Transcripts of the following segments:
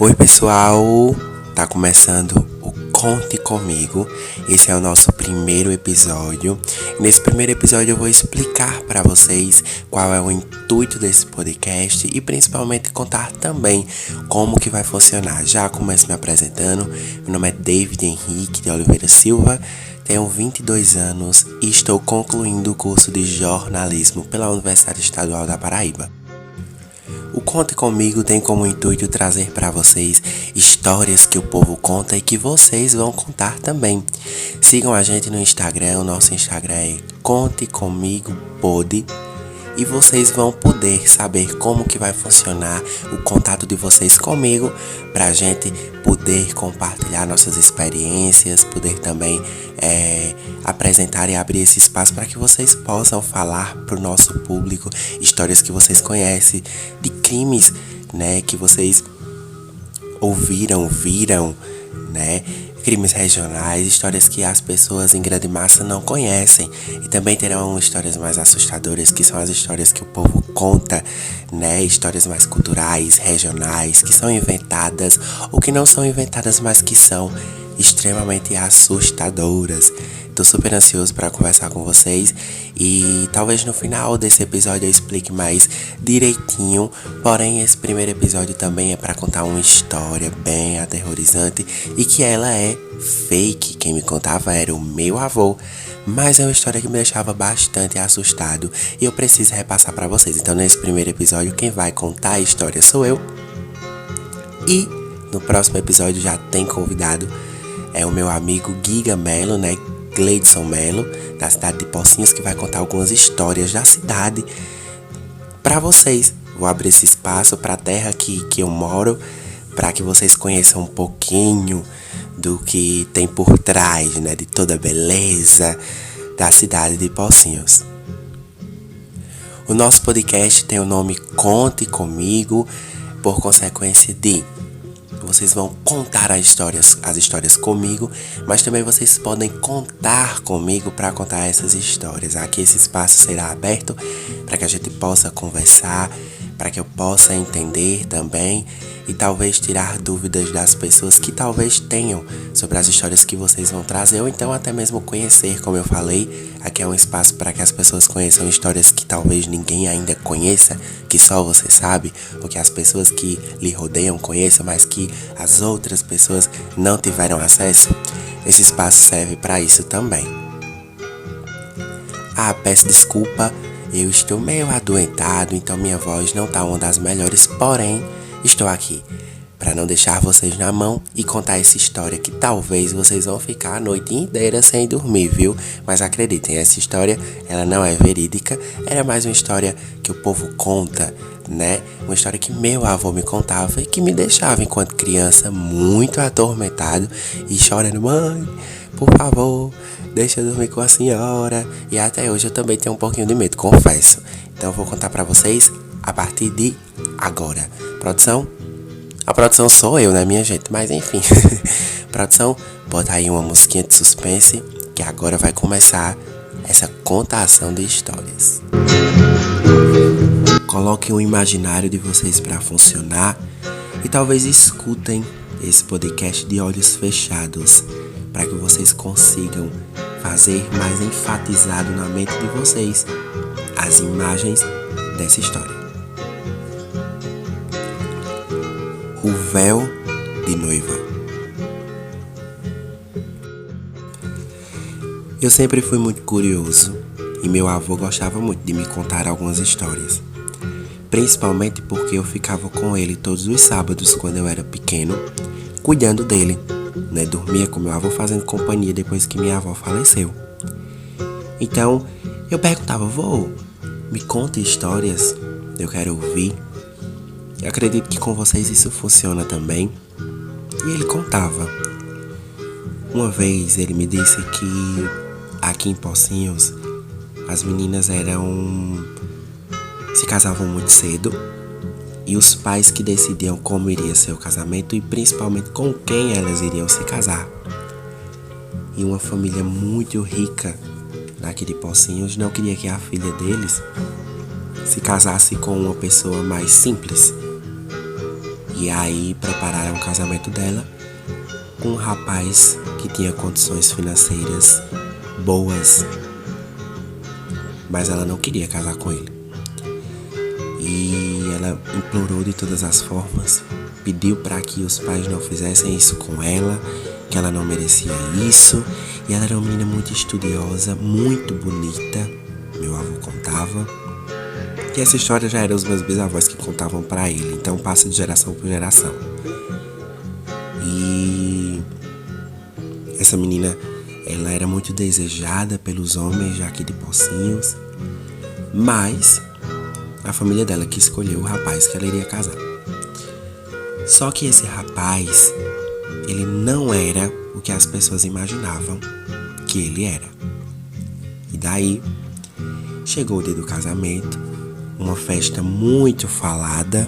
Oi pessoal, tá começando o Conte Comigo. Esse é o nosso primeiro episódio. Nesse primeiro episódio eu vou explicar para vocês qual é o intuito desse podcast e principalmente contar também como que vai funcionar. Já começo me apresentando. Meu nome é David Henrique de Oliveira Silva, tenho 22 anos e estou concluindo o curso de jornalismo pela Universidade Estadual da Paraíba. O Conte Comigo tem como intuito trazer para vocês histórias que o povo conta e que vocês vão contar também. Sigam a gente no Instagram, o nosso Instagram é Conte Comigo Pod. E vocês vão poder saber como que vai funcionar o contato de vocês comigo, pra gente poder compartilhar nossas experiências, poder também apresentar e abrir esse espaço para que vocês possam falar pro nosso público histórias que vocês conhecem, de crimes, né, que vocês viram, né? Crimes regionais, histórias que as pessoas em grande massa não conhecem. E também terão histórias mais assustadoras, que são as histórias que o povo conta, né? Histórias mais culturais, regionais, que são inventadas ou que não são inventadas, mas que são extremamente assustadoras. Tô super ansioso para conversar com vocês e talvez no final desse episódio eu explique mais direitinho. Porém, esse primeiro episódio também é para contar uma história bem aterrorizante e que ela é fake. Quem me contava era o meu avô, mas é uma história que me deixava bastante assustado e eu preciso repassar para vocês. Então, nesse primeiro episódio, quem vai contar a história sou eu. E no próximo episódio já tem convidado, é o meu amigo Giga Melo, né? Gleidson Melo, da cidade de Pocinhos, que vai contar algumas histórias da cidade para vocês. Vou abrir esse espaço para a terra que eu moro, para que vocês conheçam um pouquinho do que tem por trás, né, de toda a beleza da cidade de Pocinhos. O nosso podcast tem o nome Conte Comigo, por consequência de vocês vão contar as histórias comigo, mas também vocês podem contar comigo para contar essas histórias. Aqui esse espaço será aberto para que a gente possa conversar, para que eu possa entender também e talvez tirar dúvidas das pessoas que talvez tenham sobre as histórias que vocês vão trazer, ou então até mesmo conhecer, como eu falei. Aqui é um espaço para que as pessoas conheçam histórias que talvez ninguém ainda conheça, que só você sabe, ou que as pessoas que lhe rodeiam conheçam, mas que as outras pessoas não tiveram acesso. Esse espaço serve para isso também. Peço desculpa, eu estou meio adoentado, então minha voz não tá uma das melhores, porém estou aqui para não deixar vocês na mão e contar essa história que talvez vocês vão ficar a noite inteira sem dormir, viu? Mas acreditem, essa história, ela não é verídica, era mais uma história que o povo conta, né? Uma história que meu avô me contava e que me deixava, enquanto criança, muito atormentado e chorando: mãe, por favor, deixa eu dormir com a senhora. E até hoje eu também tenho um pouquinho de medo, confesso. Então eu vou contar pra vocês a partir de agora. Produção? A produção sou eu, né, minha gente? Mas enfim. Produção, bota aí uma musiquinha de suspense, que agora vai começar essa contação de histórias. Coloquem o imaginário de vocês pra funcionar e talvez escutem esse podcast de olhos fechados, para que vocês consigam fazer mais enfatizado na mente de vocês as imagens dessa história. O véu de noiva. Eu sempre fui muito curioso e meu avô gostava muito de me contar algumas histórias, principalmente porque eu ficava com ele todos os sábados quando eu era pequeno, cuidando dele, né? Dormia com meu avô fazendo companhia depois que minha avó faleceu. Então eu perguntava: vô, me conta histórias, eu quero ouvir. Eu acredito que com vocês isso funciona também. E ele contava. Uma vez ele me disse que aqui em Pocinhos as meninas se casavam muito cedo, e os pais que decidiam como iria ser o casamento e principalmente com quem elas iriam se casar. E uma família muito rica daqui de Pocinhos não queria que a filha deles se casasse com uma pessoa mais simples. E aí prepararam o casamento dela com um rapaz que tinha condições financeiras boas, mas ela não queria casar com ele. E ela implorou de todas as formas, pediu para que os pais não fizessem isso com ela, que ela não merecia isso. E ela era uma menina muito estudiosa, muito bonita, meu avô contava. E essa história já eram os meus bisavós que contavam para ele, então passa de geração por geração. E essa menina, ela era muito desejada pelos homens já aqui de Pocinhos, mas a família dela que escolheu o rapaz que ela iria casar. Só que esse rapaz, ele não era o que as pessoas imaginavam que ele era. E daí, chegou o dia do casamento, uma festa muito falada.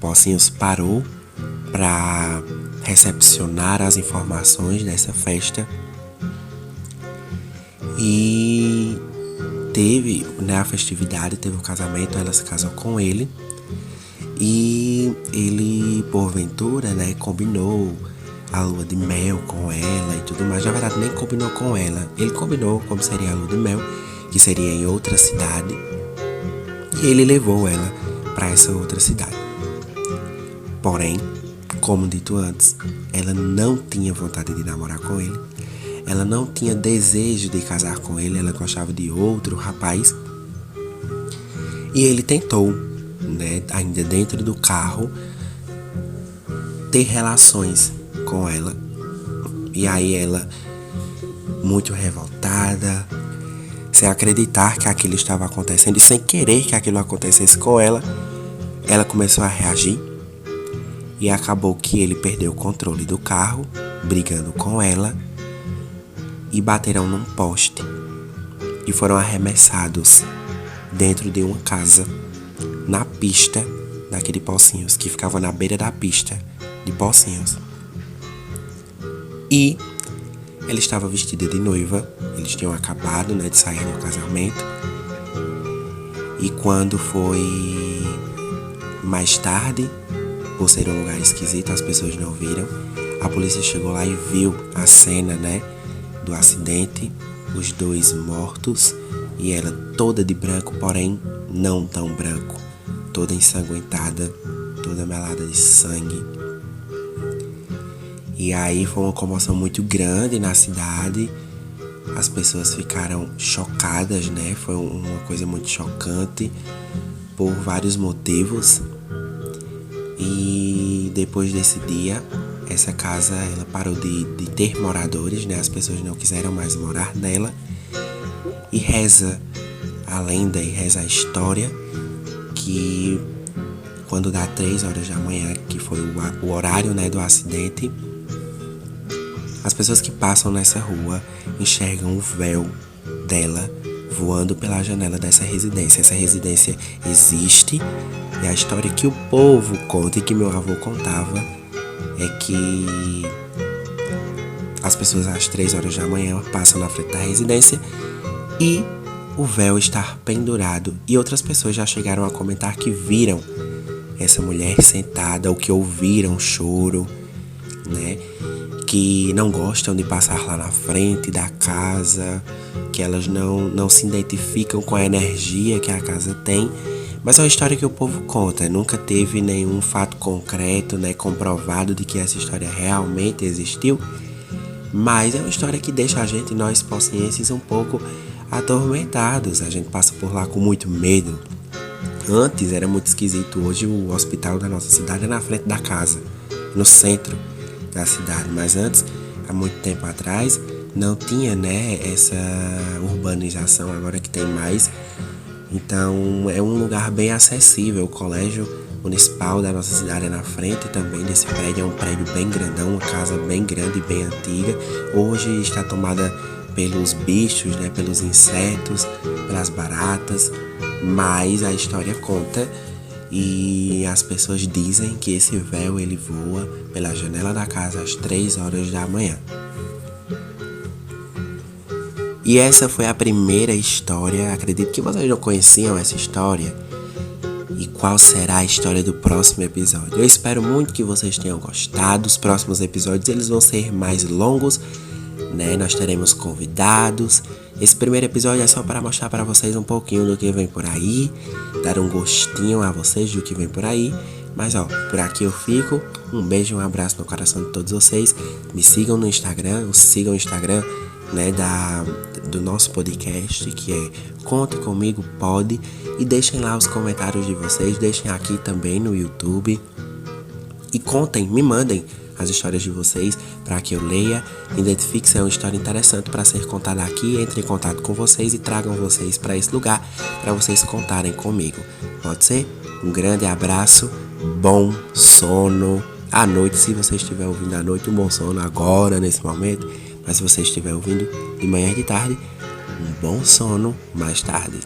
Pocinhos parou para recepcionar as informações dessa festa. E teve, né, a festividade, teve o casamento, ela se casou com ele. E ele, porventura, né, combinou a lua de mel com ela e tudo mais. Na verdade, nem combinou com ela. Ele combinou como seria a lua de mel, que seria em outra cidade. E ele levou ela para essa outra cidade. Porém, como dito antes, ela não tinha vontade de namorar com ele. Ela não tinha desejo de casar com ele. Ela gostava de outro rapaz. E ele tentou, né, ainda dentro do carro, ter relações com ela. E aí ela, muito revoltada, sem acreditar que aquilo estava acontecendo e sem querer que aquilo acontecesse com ela, ela começou a reagir. E acabou que ele perdeu o controle do carro, brigando com ela, e bateram num poste e foram arremessados dentro de uma casa, na pista daquele Pocinhos, que ficava na beira da pista de Pocinhos. E ela estava vestida de noiva, eles tinham acabado, né, de sair do casamento. E quando foi mais tarde, por ser um lugar esquisito, as pessoas não viram, a polícia chegou lá e viu a cena, né, do acidente, os dois mortos e ela toda de branco, porém não tão branco, toda ensanguentada, toda melada de sangue. E aí foi uma comoção muito grande na cidade. As pessoas ficaram chocadas, né? Foi uma coisa muito chocante por vários motivos. E depois desse dia, essa casa ela parou de ter moradores, né? As pessoas não quiseram mais morar nela. E reza a lenda e reza a história que quando dá 3 horas da manhã, que foi o horário, né, do acidente, as pessoas que passam nessa rua enxergam o véu dela voando pela janela dessa residência. Essa residência existe e a história que o povo conta e que meu avô contava é que as pessoas às 3 horas da manhã passam na frente da residência e o véu está pendurado. E outras pessoas já chegaram a comentar que viram essa mulher sentada ou que ouviram choro, né? Que não gostam de passar lá na frente da casa, que elas não se identificam com a energia que a casa tem. Mas é uma história que o povo conta, nunca teve nenhum fato concreto, né, comprovado de que essa história realmente existiu. Mas é uma história que deixa a gente, nós pocinhenses, um pouco atormentados. A gente passa por lá com muito medo. Antes era muito esquisito, hoje o hospital da nossa cidade é na frente da casa, no centro da cidade, mas antes, há muito tempo atrás, não tinha, né, essa urbanização agora que tem mais. Então é um lugar bem acessível. O colégio municipal da nossa cidade é na frente também desse prédio, é um prédio bem grandão, uma casa bem grande e bem antiga. Hoje está tomada pelos bichos, né, pelos insetos, pelas baratas, mas a história conta. E as pessoas dizem que esse véu ele voa pela janela da casa às 3 horas da manhã. E essa foi a primeira história. Acredito que vocês não conheciam essa história. e qual será a história do próximo episódio. Eu espero muito que vocês tenham gostado. Os próximos episódios eles vão ser mais longos, né? Nós teremos convidados. Esse primeiro episódio é só para mostrar para vocês um pouquinho do que vem por aí, dar um gostinho a vocês do que vem por aí. Mas por aqui eu fico. Um beijo, um abraço no coração de todos vocês. Me sigam no Instagram, sigam o Instagram, né, do nosso podcast, que é Conte Comigo Pode. E deixem lá os comentários de vocês, deixem aqui também no YouTube. E contem, me mandem as histórias de vocês para que eu leia, identifique se é uma história interessante para ser contada aqui, entre em contato com vocês e tragam vocês para esse lugar para vocês contarem comigo. Pode ser? Um grande abraço, bom sono à noite, se você estiver ouvindo à noite, um bom sono agora, nesse momento. Mas se você estiver ouvindo de manhã e de tarde, um bom sono mais tarde.